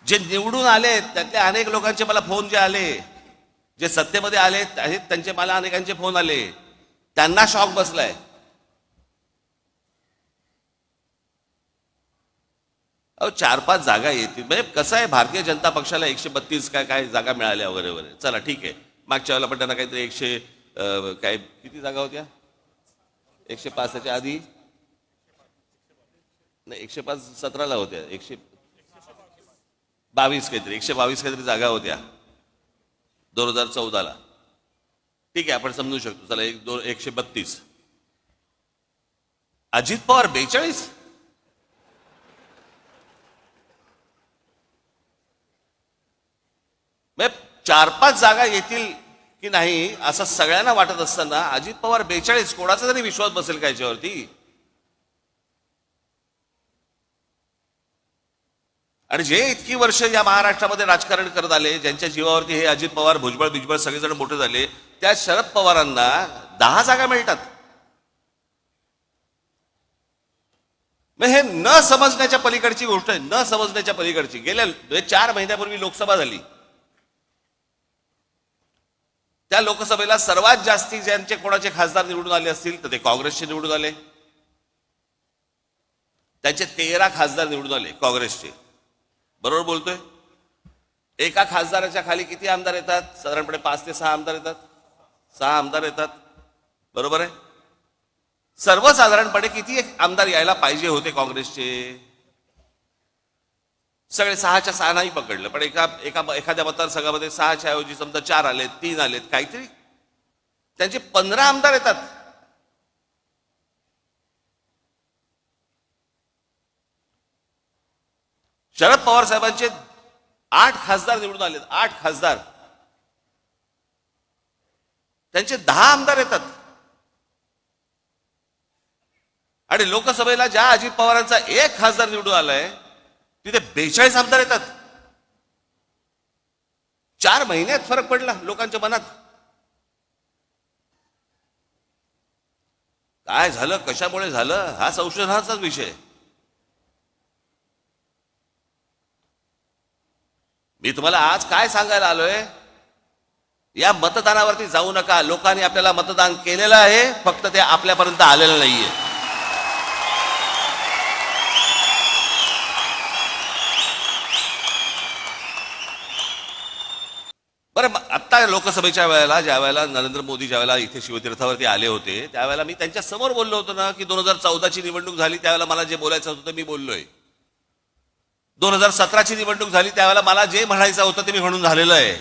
जे निवडून आले त्यातले अनेक लोकांचे मला फोन जे आले, जे सत्तेमध्ये आले आहेत त्यांचे मला अनेकांचे फोन आले, त्यांना शॉक बसलाय. अहो 4-5 जागा येतील म्हणजे कसं आहे, भारतीय जनता पक्षाला 132 काय जागा मिळाल्या वगैरे वगैरे, चला ठीक आहे. मागच्या वेळेला पण त्यांना काहीतरी 100 काय किती जागा होत्या, 105 च्या आधी नाही 105 17ला होत्या, 122 काहीतरी 122 काहीतरी जागा होत्या 2014ला. ठीक आहे, आपण समजू शकतो. चला 132. अजित पवार 42. म्हणजे 4-5 जागा येतील की नाही असं सगळ्यांना वाटत असताना अजित पवार 42, कोणाचा तरी विश्वास बसेल का याच्यावरती? आणि जे इतकी वर्ष या महाराष्ट्रामध्ये राजकारण करत आले, ज्यांच्या जीवावरती हे अजित पवार, भुजबळ बिजबळ सगळेजण मोठे झाले, त्या शरद पवारांना 10 जागा मिळतात. मग हे न समजण्याच्या पलीकडची गोष्ट आहे, न समजण्याच्या पलीकडची. गेल्या 4 महिन्यापूर्वी लोकसभा झाली. त्या लोकसभेला सर्वात जास्ती ज्यांचे कोणाचे खासदार निवडून आले असतील तर ते काँग्रेसचे निवडून आले. त्यांचे 13 खासदार निवडून आले काँग्रेसचे. बरोबर बोलतोय? एका खासदाराच्या खाली किती आमदार येतात? साधारणपणे 5 ते 6 आमदार येतात. 6 आमदार येतात, बरोबर आहे. सर्वसाधारणपणे किती आमदार यायला पाहिजे होते काँग्रेसचे? सगळे 6च्या 6 नाही पकडलं, पण एखाद्या मतदारसंघामध्ये 6च्या ऐवजी समजा 4 आलेत, 3 आलेत, काहीतरी त्यांचे 15 आमदार येतात. शरद पवार साहेबांचे 8 खासदार निवडून आलेत, 8 खासदार. त्यांचे 10 आमदार येतात. आणि लोकसभेला ज्या अजित पवारांचा 1 खासदार निवडून आलाय तिथे 42 आमदार येतात. 4 महिन्यात फरक पडला लोकांच्या मनात. काय झालं, कशामुळे झालं, हा संशोधनाचाच विषय. मी तुम्हाला आज काय सांगायला आलोय, या मतदानावरती जाऊ नका. लोकांनी आपल्याला मतदान केलेलं आहे, फक्त ते आपल्यापर्यंत आलेलं नाहीये. बरं, आता लोकसभेच्या वेळेला ज्या वेळेला नरेंद्र मोदी ज्या वेळेला इथे शिवतीर्थावरती आले होते त्यावेळेला मी त्यांच्या समोर बोललो होतो ना की 2014ची निवडणूक झाली त्यावेळेला मला जे बोलायचं होतं मी बोललोय. 2017ची निवडणूक झाली त्यावेळेला मला जे म्हणायचं होतं ते मी म्हणून झालेलं आहे.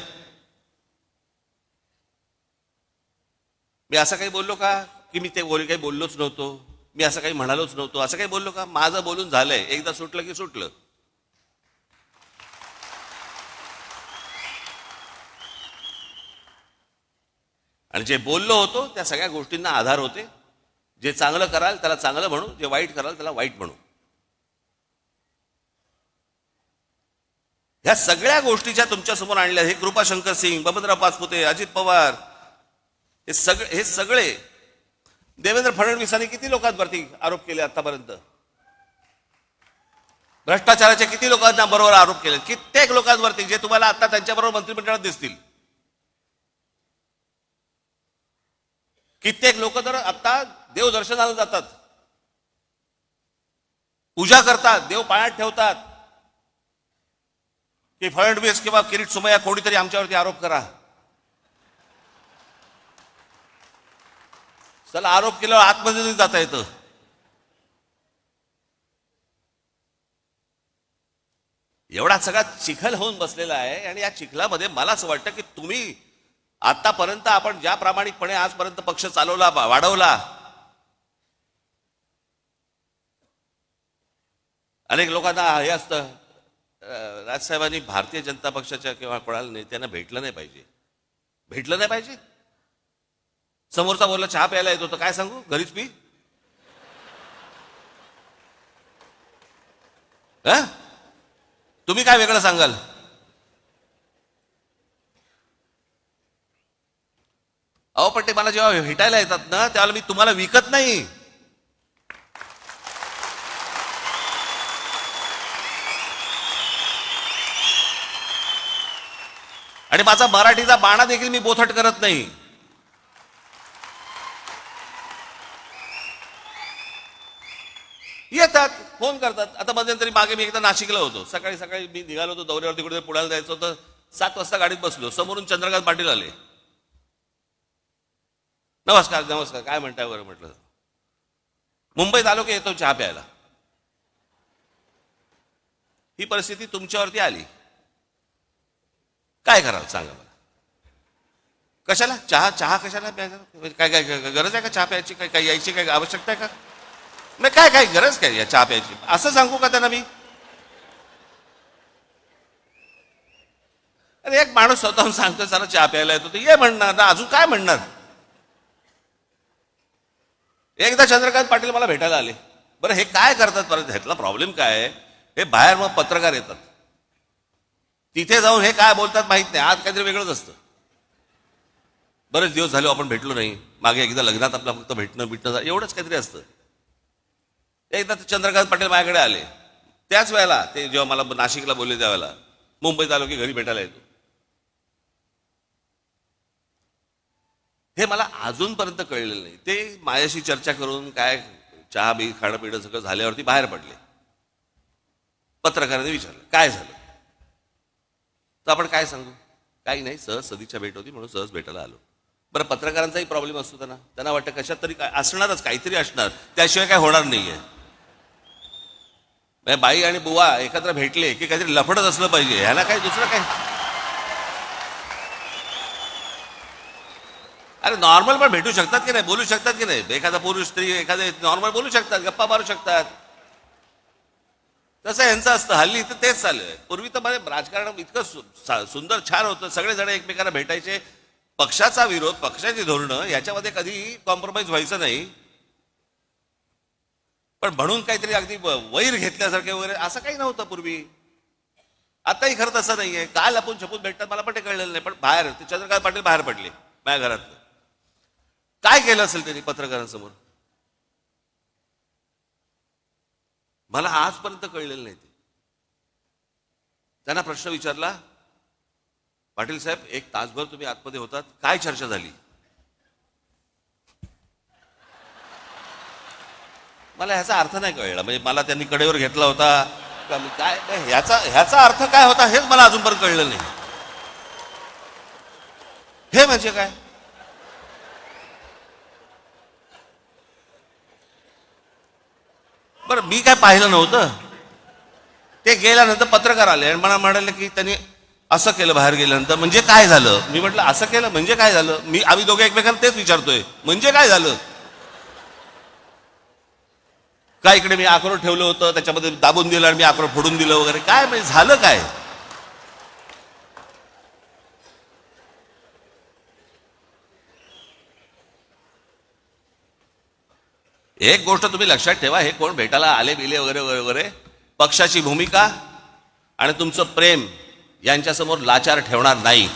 मी असं काही बोललो का की मी ते काही बोललोच नव्हतो, मी असं काही म्हणालोच नव्हतो, असं काही बोललो का? माझं बोलून झालंय, एकदा सुटलं की सुटलं. आणि जे बोललो होतो त्या सगळ्या गोष्टींना आधार होते. जे चांगलं कराल त्याला चांगलं म्हणू, जे वाईट कराल त्याला वाईट म्हणू. ह्या सगळ्या गोष्टीच्या तुमच्या समोर आणल्या. हे कृपाशंकर सिंग, बबनराव पाचपुते, अजित पवार, हे सगळे देवेंद्र फडणवीसांनी किती लोकांवरती आरोप केले आतापर्यंत? भ्रष्टाचाराचे किती लोकांना बरोबर आरोप केले? कित्येक लोकांवरती जे तुम्हाला आता त्यांच्याबरोबर मंत्रिमंडळात दिसतील. कित्येक लोक तर आता देवदर्शनाला जातात, पूजा करतात, देव पायात ठेवतात की फडणवीस किंवा किरीट सोमय्या कोणीतरी आमच्यावरती आरोप करा. चला, आरोप केल्यावर आतमध्ये जाता येतं. एवढा सगळा चिखल होऊन बसलेला आहे. आणि या चिखलामध्ये मला असं वाटतं की तुम्ही आतापर्यंत आपण ज्या प्रामाणिकपणे आजपर्यंत पक्ष चालवला, वाढवला, अनेक लोकांना हे असतं राजसाहेबांनी भारतीय जनता पक्षाच्या किंवा कोणाला नेत्यांना भेटलं नाही पाहिजे. समोरचा बोलला चहा प्यायला येतो तर काय सांगू, घरीच पी. तुम्ही काय वेगळं सांगाल? अहो पण ते मला जेव्हा भेटायला येतात ना त्यावेळेला मी तुम्हाला विकत नाही, आणि माझा मराठीचा बाणा देखील मी बोथट करत नाही. येतात, फोन करतात. आता मध्यंतरी मागे मी एकदा नाशिकला होतो. सकाळी सकाळी मी निघालो होतो दौऱ्यावर, तिकडे पुण्याला जायचं होतं. 7 वाजता गाडीत बसलो, समोरून चंद्रकांत पाटील आले. नमस्कार नमस्कार, काय म्हणताय बरं म्हटलं. मुंबईत आलो की येतो चहा प्यायला. ही परिस्थिती तुमच्यावरती आली, काय कराल सांगा मला. कशाला चहा, चहा कशाला प्यायचा, काय काय गरज आहे का चहा प्यायची, काय काय यायची काय आवश्यकता आहे का. नाही, काय काय गरज काय या चहा प्यायची, असं सांगू का त्यांना मी. अरे एक माणूस स्वतःहून सांगतो चला चहा प्यायला येतो, तर ये म्हणणार ना, अजून काय म्हणणार. एकदा चंद्रकांत पाटील मला भेटायला आले. बरं हे काय करतात परत, ह्यातला प्रॉब्लेम काय आहे, हे बाहेर मग पत्रकार येतात, तिथे जाऊन हे काय बोलतात माहित नाही, आज काहीतरी वेगळंच असतं. बरेच दिवस झाले आपण भेटलो नाही, मागे एकदा लग्नात आपला फक्त भेटणं एवढंच काहीतरी असतं. एकदा चंद्रकांत पाटील माझ्याकडे आले, त्याच वेळेला ते जेव्हा मला नाशिकला बोलले त्यावेळेला, मुंबईत आलो की घरी भेटायला येतो. हे मला अजूनपर्यंत कळलेलं नाही. ते माझ्याशी चर्चा करून काय चहा बी खाणं पिणं सगळं झाल्यावरती बाहेर पडले. पत्रकाराने विचारलं काय झालं, तर आपण काय सांगू, काही नाही, सहज सदिच्छा भेट होती म्हणून सहज भेटायला आलो. बरं पत्रकारांचाही प्रॉब्लेम असतो, त्यांना वाटतं कशात तरी काय असणारच, काहीतरी असणार, त्याशिवाय काय होणार नाहीये. बाई आणि बुवा एकत्र भेटले की काहीतरी लफडच असलं पाहिजे, ह्याला काय दुसरं काय. अरे नॉर्मल पण भेटू शकतात की नाही, बोलू शकतात की नाही, एखादा पुरुष स्त्री एखादे नॉर्मल बोलू शकतात, गप्पा मारू शकतात. तसं यांचं असतं हल्ली, तर तेच चालू आहे. पूर्वी तर मध्ये राजकारण इतकं सुंदर छान होतं, सगळेजण एकमेकांना भेटायचे. पक्षाचा विरोध, पक्षाची धोरणं याच्यामध्ये कधी कॉम्प्रोमाइज व्हायचं नाही, पण म्हणून काहीतरी अगदी वैर घेतल्यासारखे वगैरे असं काही नव्हतं पूर्वी. आताही खरं तसं नाहीये. काल आपण छपून भेटतात, मला पण ते कळलेलं नाही, पण बाहेर ते चंद्रकांत पाटील बाहेर पडले माझ्या घरात. काय केलं असेल त्यांनी पत्रकारांसमोर, मला आजपर्यंत कळलेलं नाही. त्यांना प्रश्न विचारला, पाटील साहेब 1 तासभर तुम्ही आतमध्ये होतात, काय चर्चा झाली. मला ह्याचा अर्थ नाही कळला. म्हणजे मला त्यांनी कडेवर घेतला होता का, काय ह्याचा अर्थ काय होता हेच मला अजूनपर्यंत कळलं नाही. हे म्हणजे काय. बरं मी काय पाहिलं नव्हतं. ते गेल्यानंतर पत्रकार आले आणि मला म्हणाले की त्यांनी असं केलं बाहेर गेल्यानंतर, म्हणजे काय झालं. मी म्हटलं असं केलं म्हणजे काय झालं. आम्ही दोघे एकमेकांना तेच विचारतोय, म्हणजे काय झालं. काय इकडे मी अक्रोड ठेवलं होतं, त्याच्यामध्ये दाबून दिलं आणि मी अक्रोड फोडून दिलं वगैरे, काय म्हणजे झालं काय. एक गोष्ट तुम्ही लक्षात ठेवा, हे कोण भेटायला आले बिले वगैरे वगैरे वगैरे, पक्षाची भूमिका आणि तुमचं प्रेम यांच्यासमोर लाचार ठेवणार नाही.